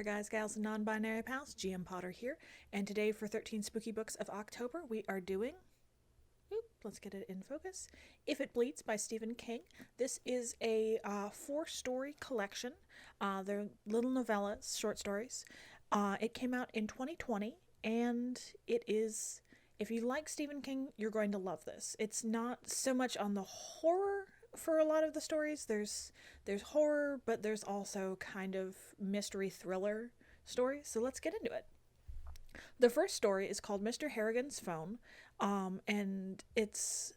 there, guys, gals, and non-binary pals. GM Potter here, and today for 13 Spooky Books of October, we are doing... let's get it in focus. If It Bleeds by Stephen King. This is a 4-story collection. They're little novellas, short stories. It came out in 2020, and it is... If you like Stephen King, you're going to love this. It's not so much on the horror for a lot of the stories. There's horror, but there's also kind of mystery thriller stories. So let's get into it. The first story is called Mr. Harrigan's Phone, and it's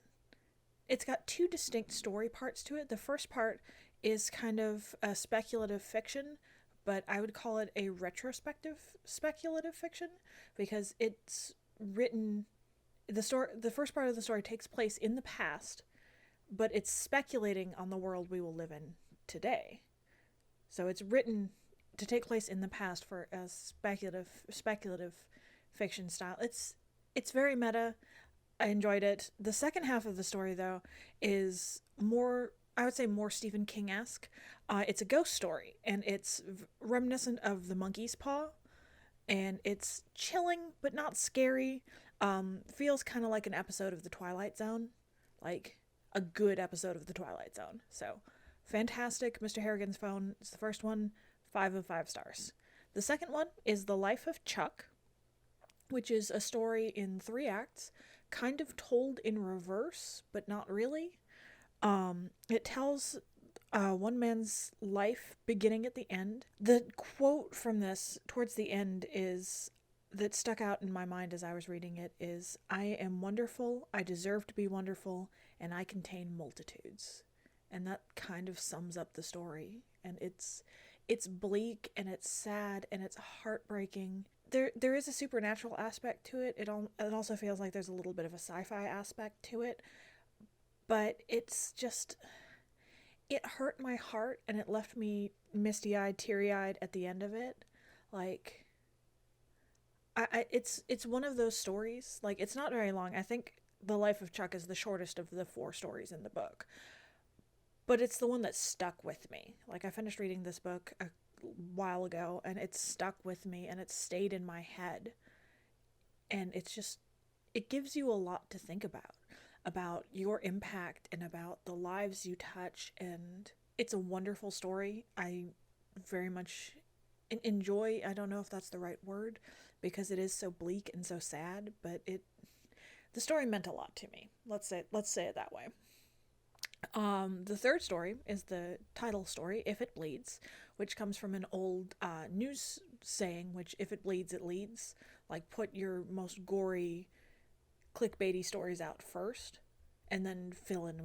got two distinct story parts to it. The first part is kind of a speculative fiction, but I would call it a retrospective speculative fiction because it's written... The first part of the story takes place in the past, but it's speculating on the world we will live in today. So it's written to take place in the past for a speculative fiction style. It's very meta. I enjoyed it. The second half of the story, though, is more, I would say, more Stephen King-esque. It's a ghost story, and it's reminiscent of The Monkey's Paw, and it's chilling but not scary. Feels kind of like an episode of The Twilight Zone, like a good episode of The Twilight Zone. So, fantastic. Mr. Harrigan's Phone is the first one, 5 of 5 stars. The second one is The Life of Chuck, which is a story in 3 acts, kind of told in reverse, but not really. It tells one man's life beginning at the end. The quote from this towards the end that stuck out in my mind as I was reading it is, "I am wonderful, I deserve to be wonderful, and I contain multitudes." And that kind of sums up the story. And it's bleak, and it's sad, and it's heartbreaking. There is a supernatural aspect to it. It also feels like there's a little bit of a sci-fi aspect to it. But it's just... It hurt my heart, and it left me misty-eyed, teary-eyed at the end of it. Like... It's one of those stories, like, it's not very long. I think The Life of Chuck is the shortest of the 4 stories in the book, but it's the one that stuck with me. Like, I finished reading this book a while ago, and it's stuck with me, and it's stayed in my head, and it's just, it gives you a lot to think about your impact, and about the lives you touch, and it's a wonderful story. I very much enjoy, I don't know if that's the right word, because it is so bleak and so sad, but the story meant a lot to me. Let's say it that way. The third story is the title story, If It Bleeds, which comes from an old news saying, which, if it bleeds, it leads. Like, put your most gory, clickbaity stories out first, and then fill in the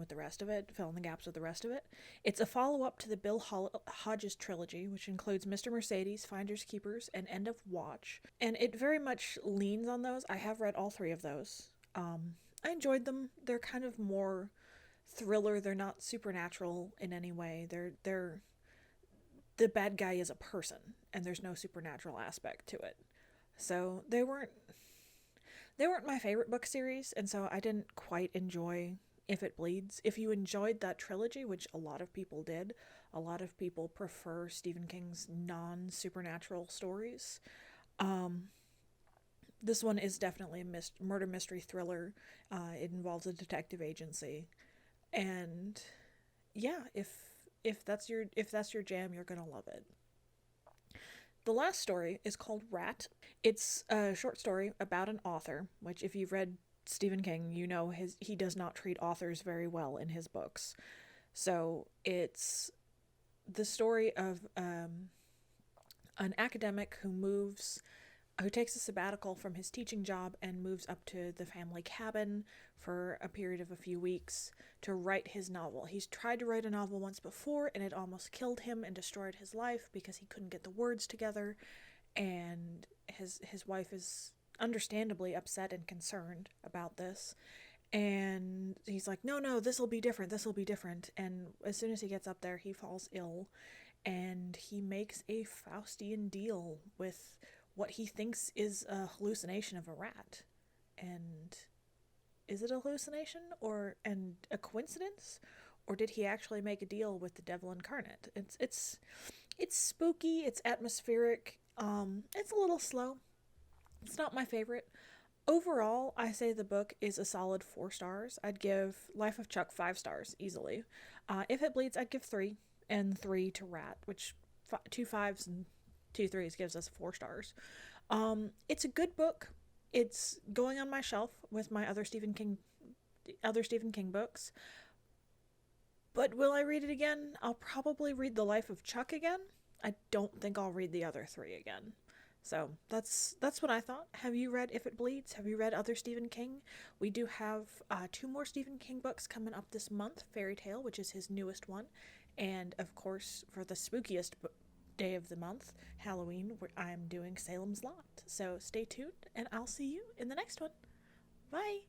gaps with the rest of it. It's a follow-up to the Bill Hodges trilogy, which includes Mr. Mercedes, Finders Keepers, and End of Watch. And it very much leans on those. I have read all 3 of those. I enjoyed them. They're kind of more thriller. They're not supernatural in any way. They're the bad guy is a person, and there's no supernatural aspect to it. So they weren't my favorite book series, and so I didn't quite enjoy If It Bleeds. If you enjoyed that trilogy, which a lot of people did, a lot of people prefer Stephen King's non-supernatural stories. This one is definitely a murder mystery thriller. It involves a detective agency, and yeah, if that's your jam, you're gonna love it. The last story is called Rat. It's a short story about an author, which, if you've read Stephen King, you know he does not treat authors very well in his books. So it's the story of an academic who takes a sabbatical from his teaching job and moves up to the family cabin for a period of a few weeks to write his novel. He's tried to write a novel once before, and it almost killed him and destroyed his life because he couldn't get the words together, and his wife is understandably upset and concerned about this. And he's like, no, this'll be different. And as soon as he gets up there, he falls ill, and he makes a Faustian deal with what he thinks is a hallucination of a rat. And is it a hallucination and a coincidence? Or did he actually make a deal with the devil incarnate? It's spooky, it's atmospheric. It's a little slow. It's not my favorite. Overall, I say the book is a solid 4 stars. I'd give Life of Chuck 5 stars easily. If It Bleeds, I'd give 3, and 3 to Rat, which 2 5s and 2 3s gives us 4 stars. It's a good book. It's going on my shelf with my other Stephen King books. But will I read it again? I'll probably read The Life of Chuck again. I don't think I'll read the other 3 again. So that's what I thought. Have you read If It Bleeds? Have you read other Stephen King? We do have 2 more Stephen King books coming up this month. Fairy Tale, which is his newest one, and of course for the spookiest day of the month, Halloween, where I'm doing Salem's Lot. So stay tuned, and I'll see you in the next one. Bye!